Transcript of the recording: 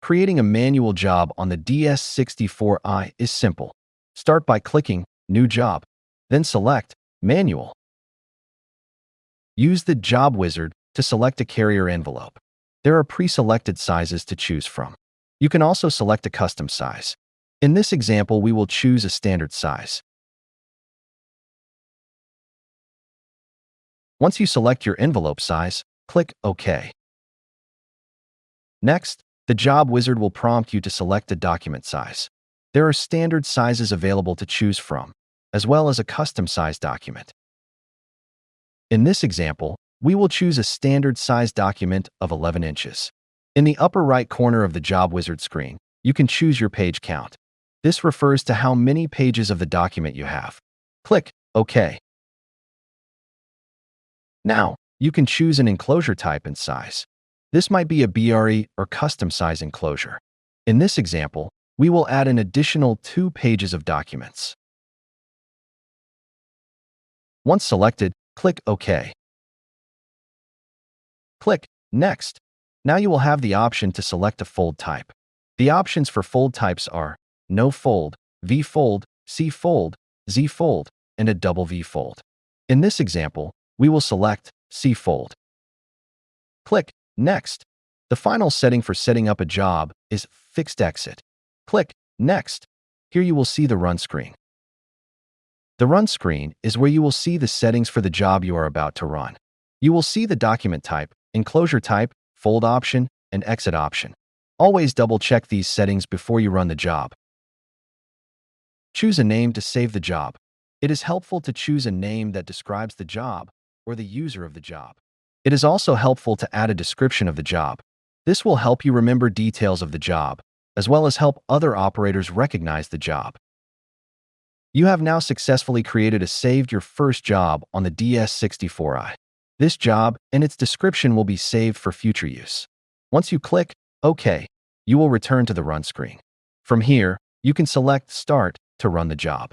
Creating a manual job on the DS-64i is simple. Start by clicking New Job, then select Manual. Use the Job Wizard to select a carrier envelope. There are pre-selected sizes to choose from. You can also select a custom size. In this example, we will choose a standard size. Once you select your envelope size, click OK. Next, the Job Wizard will prompt you to select a document size. There are standard sizes available to choose from, as well as a custom size document. In this example, we will choose a standard size document of 11 inches. In the upper right corner of the Job Wizard screen, you can choose your page count. This refers to how many pages of the document you have. Click OK. Now, you can choose an enclosure type and size. This might be a BRE or custom size enclosure. In this example, we will add an additional 2 pages of documents. Once selected, click OK. Click Next. Now you will have the option to select a fold type. The options for fold types are No Fold, V Fold, C Fold, Z Fold, and a double V Fold. In this example, we will select C Fold. Click Next. The final setting for setting up a job is Fixed Exit. Click Next. Here you will see the Run screen. The Run screen is where you will see the settings for the job you are about to run. You will see the document type, enclosure type, fold option, and exit option. Always double-check these settings before you run the job. Choose a name to save the job. It is helpful to choose a name that describes the job or the user of the job. It is also helpful to add a description of the job. This will help you remember details of the job, as well as help other operators recognize the job. You have now successfully created your first job on the DS-64i. This job and its description will be saved for future use. Once you click OK, you will return to the Run screen. From here, you can select Start to run the job.